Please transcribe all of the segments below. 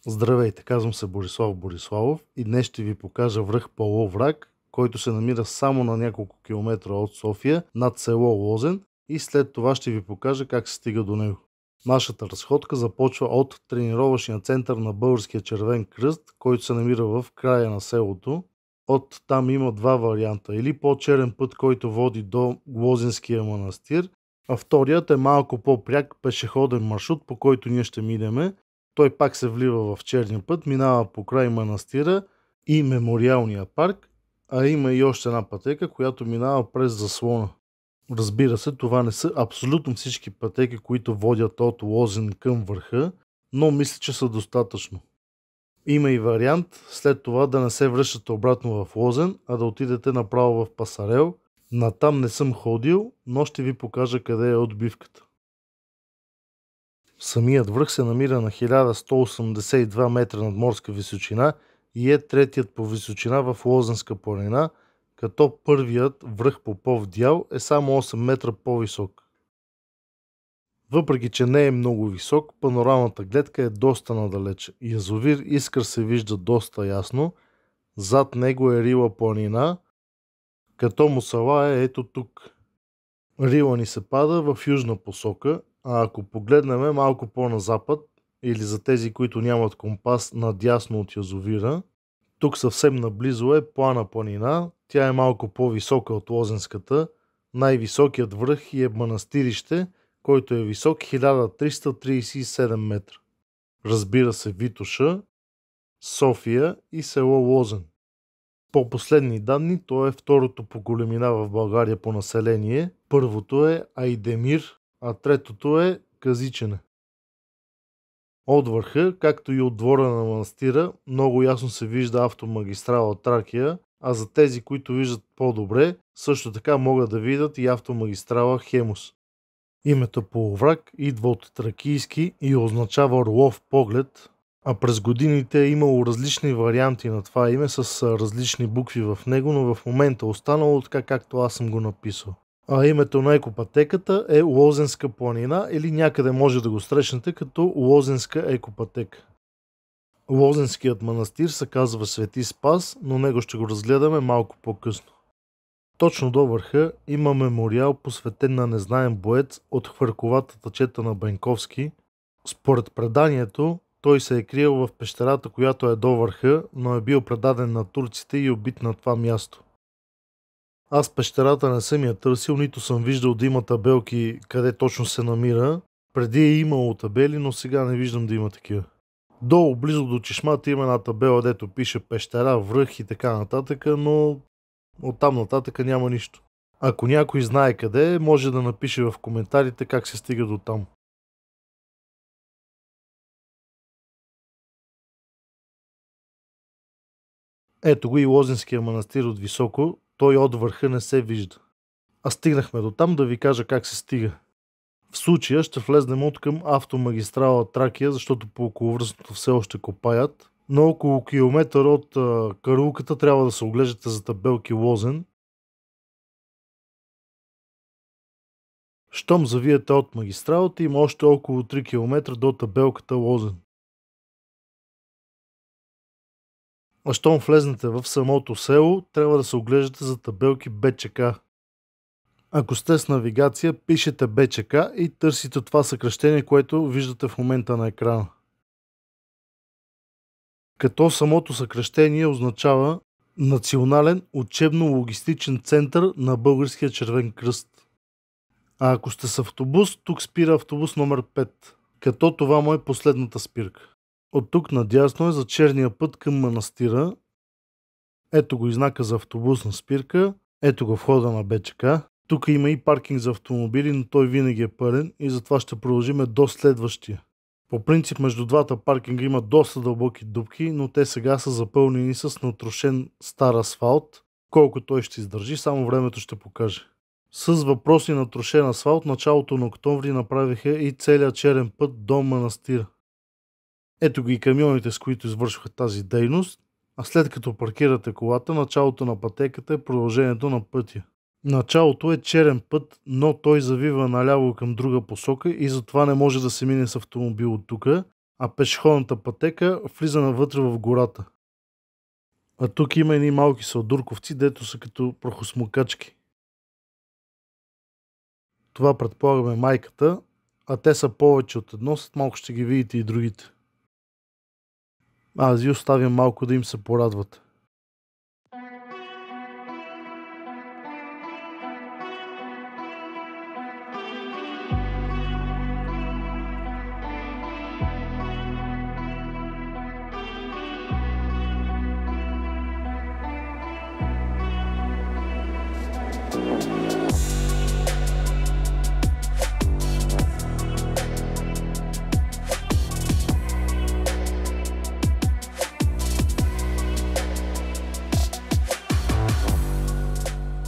Здравейте, казвам се Борислав Бориславов и днес ще ви покажа връх Половрак, който се намира само на няколко километра от София, над село Лозен, и след това ще ви покажа как се стига до него. Нашата разходка започва от тренировъчния център на Българския червен кръст, който се намира в края на селото. От там има два варианта. Или по-черен път, който води до Лозенския манастир, а вторият е малко по-пряк пешеходен маршрут, по който ние ще минеме. Той пак се влива в черния път, минава покрай манастира и мемориалния парк, а има и още една пътека, която минава през заслона. Разбира се, това не са абсолютно всички пътеки, които водят от Лозен към върха, но мисля, че са достатъчно. Има и вариант след това да не се връщате обратно в Лозен, а да отидете направо в Пасарел. Натам не съм ходил, но ще ви покажа къде е отбивката. Самият връх се намира на 1182 метра надморска височина и е третият по височина в Лозенска планина, като първият връх Попов дял е само 8 метра по-висок. Въпреки че не е много висок, панорамната гледка е доста надалече. Язовир Искър се вижда доста ясно, зад него е Рила планина, като Мусала е ето тук. Рила ни се пада в южна посока, а ако погледнем малко по-на запад, или за тези, които нямат компас, надясно от язовира, тук съвсем наблизо е Плана планина, тя е малко по-висока от Лозенската, най-високият връх и е Манастирище, който е висок 1337 метра. Разбира се, Витоша, София и село Лозен. По последни данни, то е второто по големина в България по население. Първото е Айдемир, а третото е Казичене. От върха, както и от двора на манастира, много ясно се вижда автомагистрала Тракия, а за тези, които виждат по-добре, също така могат да видят и автомагистрала Хемус. Името Половрак идва от тракийски и означава орлов поглед, а през годините е имало различни варианти на това име с различни букви в него, но в момента останало така, както аз съм го написал. А името на екопатеката е Лозенска планина или някъде може да го срещнете като Лозенска екопатека. Лозенският манастир се казва Свети Спас, но него ще го разгледаме малко по-късно. Точно до върха има мемориал, посветен на незнаен боец от хвърковатата чета на Бенковски. Според преданието, той се е криел в пещерата, която е до върха, но е бил предаден на турците и убит на това място. Аз пещерата не съм я търсил, нито съм виждал да има табелки къде точно се намира. Преди е имало табели, но сега не виждам да има такива. Долу, близо до чешмата, има една табела, дето пише пещера, връх и така нататък, но оттам нататък няма нищо. Ако някой знае къде е, може да напише в коментарите как се стига до там. Ето го и Лозенския манастир от високо, той от върха не се вижда. А стигнахме до там да ви кажа как се стига. В случая ще влезнем от към автомагистрала Тракия, защото по околовръстното все още копаят. На около километър от карулката трябва да се оглеждате за табелки Лозен. Щом завиете от магистралата, има още около 3 км до табелката Лозен. А щом влезнете в самото село, трябва да се оглеждате за табелки БЧК. Ако сте с навигация, пишете БЧК и търсите това съкращение, което виждате в момента на екрана. Като самото съкращение означава Национален учебно-логистичен център на Българския червен кръст. А ако сте с автобус, тук спира автобус номер 5, като това му е последната спирка. От тук надясно е за черния път към манастира. Ето го и знака за автобусна спирка. Ето го входа на БЧК. Тук има и паркинг за автомобили, но той винаги е пълен и затова ще продължим до следващия. По принцип между двата паркинга има доста дълбоки дупки, но те сега са запълнени с натрошен стар асфалт. Колко той ще издържи, само времето ще покаже. С въпроси на трошен асфалт началото на октомври направиха и целият черен път до манастира. Ето ги и камионите, с които извършваха тази дейност, а след като паркирате колата, началото на пътеката е продължението на пътя. Началото е черен път, но той завива наляво към друга посока и затова не може да се мине с автомобил от тук. а пешеходната пътека влиза навътре в гората. А тук има едни малки салдурковци, дето са като прахосмукачки. Това предполагаме майката, а те са повече от едно, след малко ще ги видите и другите. Аз ви оставям малко да им се порадват.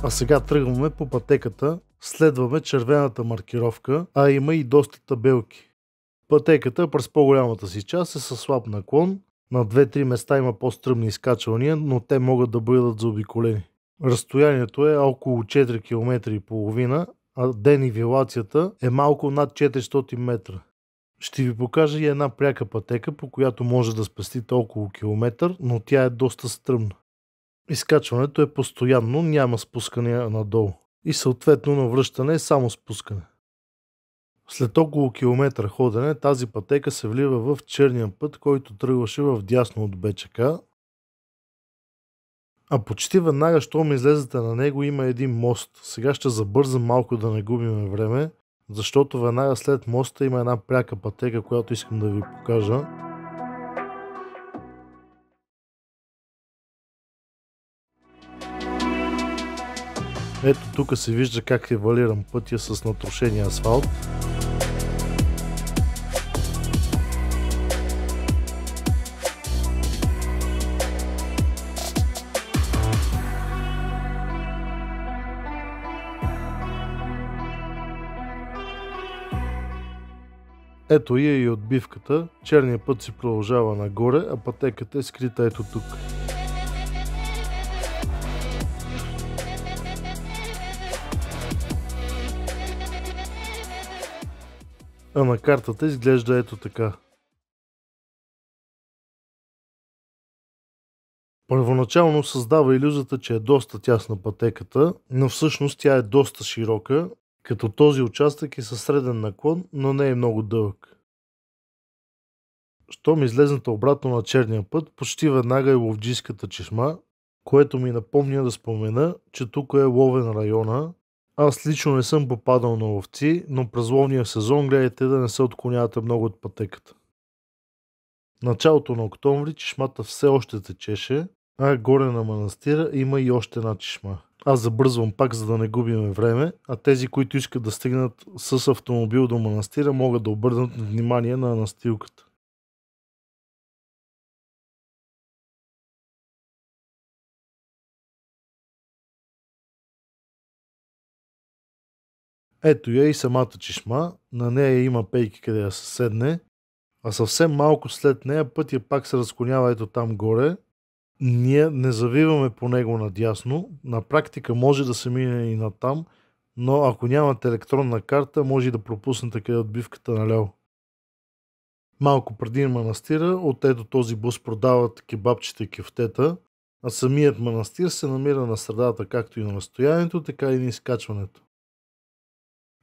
А сега тръгваме по пътеката, следваме червената маркировка, а има и доста табелки. Пътеката през по-голямата си част е със слаб наклон, на 2-3 места има по-стръмни изкачвания, но те могат да бъдат заобиколени. Разстоянието е около 4 км и половина, а денивелацията е малко над 400 метра. Ще ви покажа и една пряка пътека, по която може да спестите около километър, но тя е доста стръмна. Изкачването е постоянно, няма спускания надолу. И съответно на връщане е само спускане. След около километър ходене тази пътека се влива в черния път, който тръгваше в дясно от БЧК. А почти веднага, щом излезете на него, има един мост. Сега ще забързам малко да не губим време, защото веднага след моста има една пряка пътека, която искам да ви покажа. Ето тук се вижда как е валиран пътя с натрошения асфалт. Ето и е и отбивката. Черният път си продължава нагоре, а пътеката е скрита ето тук. А на картата изглежда ето така. Първоначално създава илюзията, че е доста тясна пътеката, но всъщност тя е доста широка, като този участък е със среден наклон, но не е много дълъг. Щом излезнете обратно на черния път, почти веднага е ловджийската чешма, което ми напомня да спомена, че тук е ловен района. Аз лично не съм попадал на ловци, но през ловния сезон гледайте да не се отклонявате много от пътеката. Началото на октомври чешмата все още течеше, а горе на манастира има и още една чешма. Аз забързвам пак, за да не губим време, а тези, които искат да стигнат с автомобил до манастира, могат да обърнат внимание на настилката. Ето я и самата чешма, на нея има пейки къде да се седне, а съвсем малко след нея пътя пак се разклонява ето там горе. Ние не завиваме по него надясно, на практика може да се мине и натам, но ако нямате електронна карта, може и да пропуснете къде отбивката наляво. Малко преди манастира, от ето този бус продават кебабчета и кефтета, а самият манастир се намира на средата както и на разстоянието, така и на изкачването.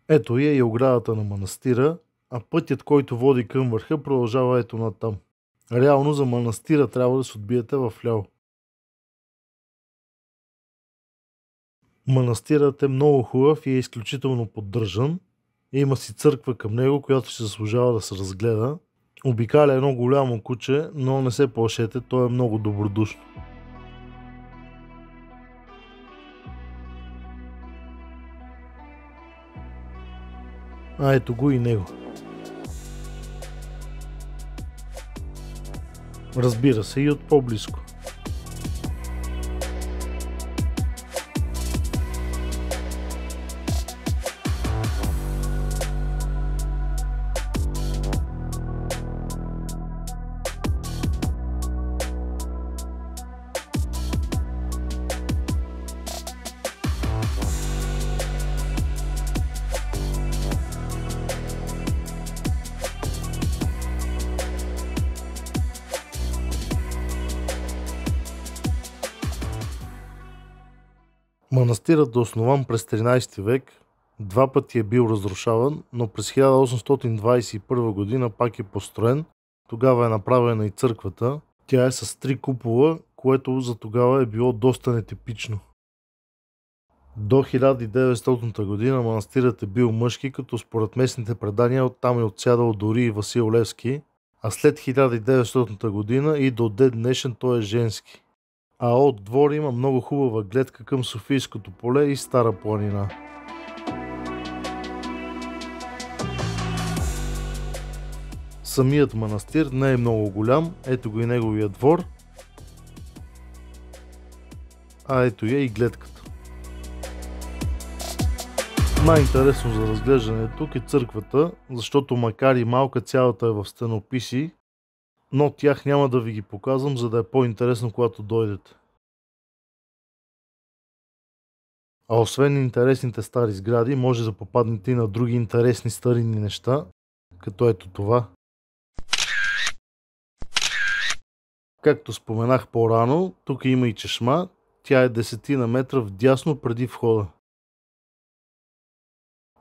Ето е и оградата на манастира, а пътят, който води към върха, продължава ето натам. Реално за манастира трябва да се отбиете вляво. Манастирът е много хубав и е изключително поддържан. Има си църква към него, която се заслужава да се разгледа. Обикаля едно голямо куче, но не се плашете, то е много добродушно. А ето го и него. Разбира се, и от по-близко. Манастирът е основан през 13 век, два пъти е бил разрушаван, но през 1821 година пак е построен. Тогава е направена и църквата. Тя е с 3 купола, което за тогава е било доста нетипично. До 1900 година манастирът е бил мъжки, като според местните предания оттам е отсядал дори и Васил Левски, а след 1900 година и до ден днешен той е женски. А от двор има много хубава гледка към Софийското поле и Стара планина. Самият манастир не е много голям, ето го и неговия двор, а ето я и гледката. Най-интересно за разглеждане тук е църквата, защото макар и малка, цялата е в стенописи, но тях няма да ви ги показвам, за да е по-интересно, когато дойдете. А освен интересните стари сгради, може да попаднете и на други интересни старинни неща, като ето това. Както споменах по-рано, тук има и чешма, тя е 10 метра вдясно преди входа.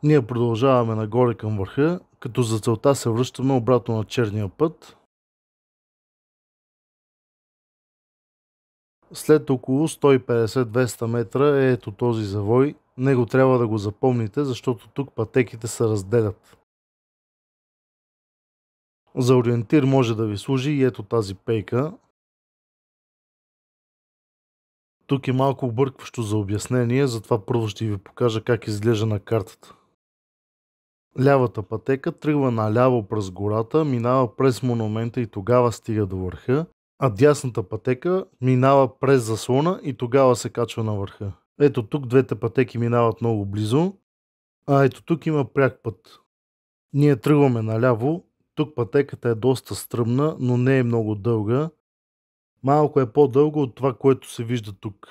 Ние продължаваме нагоре към върха, като за целта се връщаме обратно на черния път. След около 150-200 метра е ето този завой. Него трябва да го запомните, защото тук пътеките се разделят. За ориентир може да ви служи и ето тази пейка. Тук е малко объркващо за обяснение, затова първо ще ви покажа как изглежда на картата. Лявата пътека тръгва наляво през гората, минава през монумента и тогава стига до върха, а дясната пътека минава през заслона и тогава се качва на върха. Ето тук двете пътеки минават много близо, а ето тук има пряк път. Ние тръгваме наляво, тук пътеката е доста стръмна, но не е много дълга. Малко е по-дълго от това, което се вижда тук.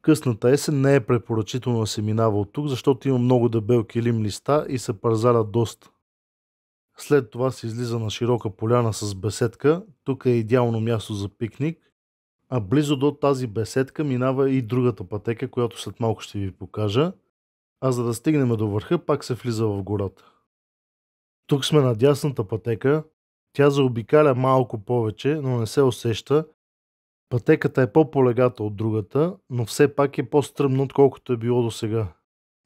Късната есен не е препоръчително да се минава от тук, защото има много дебел килим листа и се парзалят доста. След това се излиза на широка поляна с беседка, тук е идеално място за пикник, а близо до тази беседка минава и другата пътека, която след малко ще ви покажа, а за да стигнем до върха пак се влиза в гората. Тук сме на дясната пътека, тя заобикаля малко повече, но не се усеща. Пътеката е по-полегата от другата, но все пак е по-стръмно, отколкото е било до сега.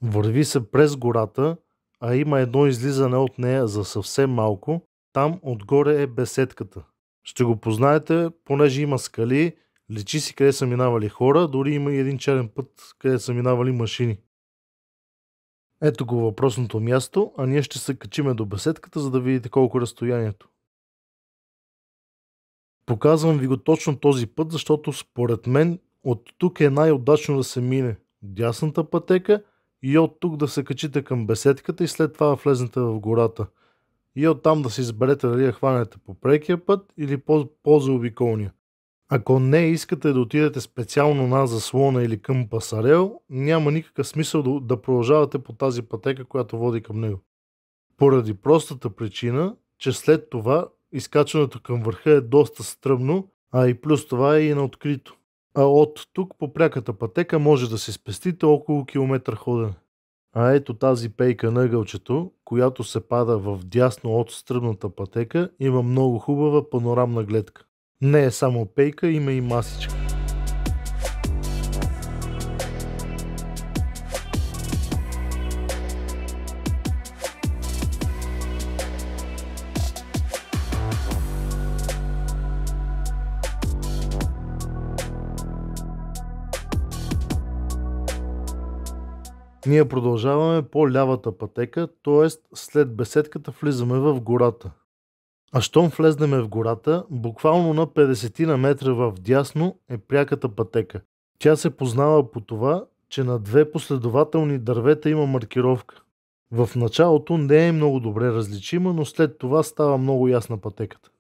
Върви се през гората, а има едно излизане от нея за съвсем малко. Там отгоре е беседката. Ще го познаете, понеже има скали, личи си къде са минавали хора, дори има и един черен път, къде са минавали машини. Ето го въпросното място, а ние ще се качиме до беседката, за да видите колко е разстоянието. Показвам ви го точно този път, защото според мен от тук е най-удачно да се мине дясната пътека и от тук да се качите към беседката и след това влезнете в гората. И оттам да си изберете дали я хванете по прекия път или по-заобиколния. Ако не искате да отидете специално на заслона или към Пасарел, няма никакъв смисъл да продължавате по тази пътека, която води към него. Поради простата причина, че след това изкачването към върха е доста стръмно, а и плюс това е и на открито. А от тук по пряката пътека може да си спестите около километър ходене. А ето тази пейка на ъгълчето, която се пада в дясно от стръмната пътека, има много хубава панорамна гледка. Не е само пейка, има и масичка. Ние продължаваме по лявата пътека, т.е. след беседката влизаме в гората. А щом влезнеме в гората, буквално на 50 на метра в дясно е пряката пътека. Тя се познава по това, че на две последователни дървета има маркировка. В началото не е много добре различима, но след това става много ясна пътеката.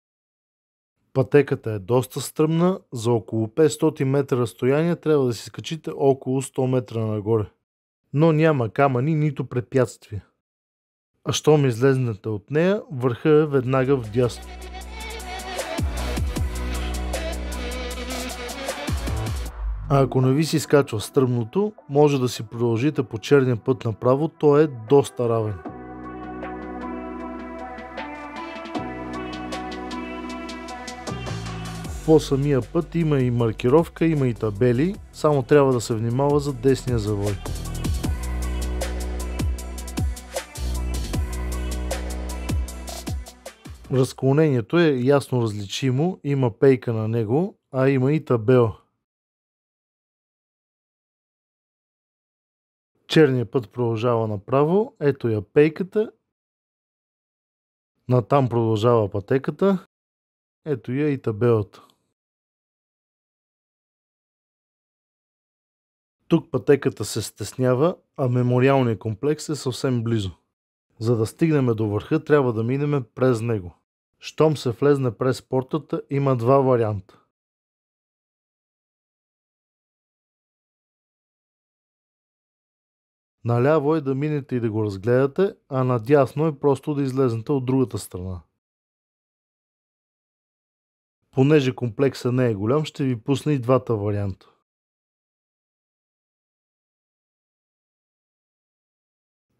Пътеката е доста стръмна, за около 500 метра разстояние трябва да си скачите около 100 метра нагоре. Но няма камъни, нито препятствия. А щом излезнете от нея, върха е веднага вдясно. А ако не ви си скачва стръмното, може да си продължите по черния път направо, той е доста равен. По самия път има и маркировка, има и табели, само трябва да се внимава за десния завой. Разклонението е ясно различимо, има пейка на него, а има и табела. Черният път продължава направо, ето я пейката, натам продължава пътеката, ето я и табелата. Тук пътеката се стеснява, а мемориалният комплекс е съвсем близо. За да стигнем до върха, трябва да минем през него. Щом се влезне през портата, има два варианта. Наляво е да минете и да го разгледате, а надясно е просто да излезнете от другата страна. Понеже комплексът не е голям, ще ви пусна и двата варианта.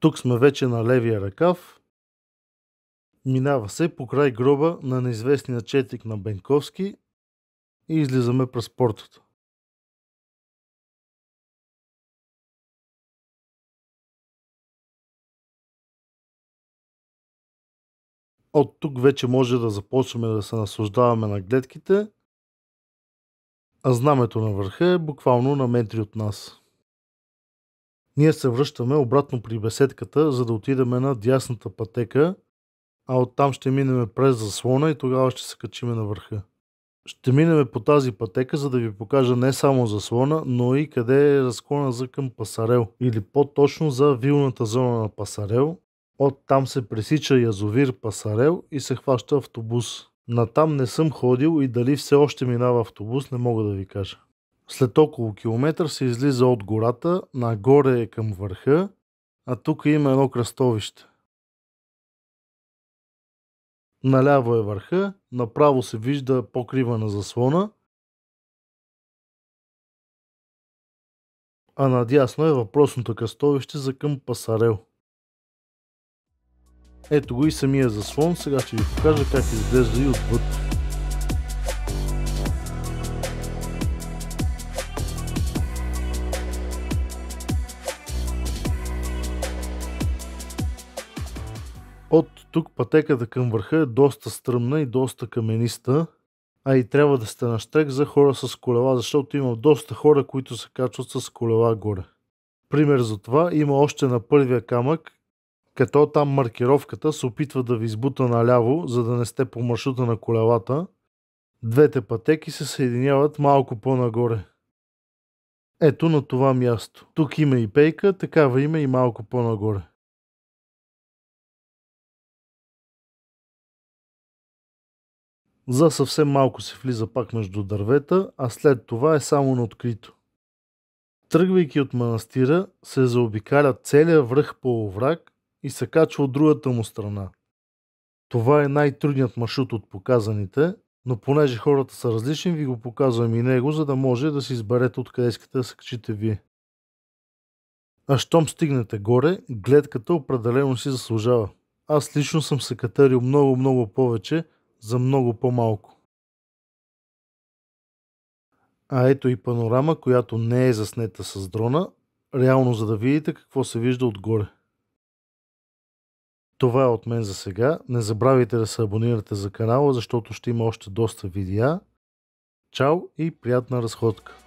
Тук сме вече на левия ръкав. Минава се покрай гроба на неизвестния четик на Бенковски и излизаме през портата. От тук вече може да започваме да се наслаждаваме на гледките, а знамето на върха е буквално на метри от нас. Ние се връщаме обратно при беседката, за да отидем на дясната пътека, а оттам ще минем през заслона и тогава ще се качим на върха. Ще минем по тази пътека, за да ви покажа не само заслона, но и къде е разклона за към Пасарел, или по-точно за вилната зона на Пасарел. Оттам се пресича язовир Пасарел и се хваща автобус. Натам не съм ходил и дали все още минава автобус, не мога да ви кажа. След около километър се излиза от гората, нагоре е към върха, а тук има едно кръстовище. Наляво е върха, направо се вижда покрива на заслона, а надясно е въпросното кръстовище за към Пасарел. Ето го и самия заслон, сега ще ви покажа как изглежда и отвъд. От тук пътеката към върха е доста стръмна и доста камениста, а и трябва да сте на щек за хора с колела, защото има доста хора, които се качват с колела горе. Пример за това има още на първия камък, като там маркировката се опитва да ви избута наляво, за да не сте по маршрута на колелата. Двете пътеки се съединяват малко по-нагоре. Ето на това място. Тук има и пейка, такава има и малко по-нагоре. За съвсем малко се влиза пак между дървета, а след това е само на открито. Тръгвайки от манастира, се заобикаля целия връх по овраг и се качва от другата му страна. Това е най-трудният маршрут от показаните, но понеже хората са различни, ви го показвам и него, за да може да си изберете откъде искате да се качите вие. А щом стигнете горе, гледката определено си заслужава. Аз лично съм се катерил много повече за много по-малко. А ето и панорама, която не е заснета с дрона, реално за да видите какво се вижда отгоре. Това е от мен за сега. Не забравяйте да се абонирате за канала, защото ще има още доста видеа. Чао и приятна разходка!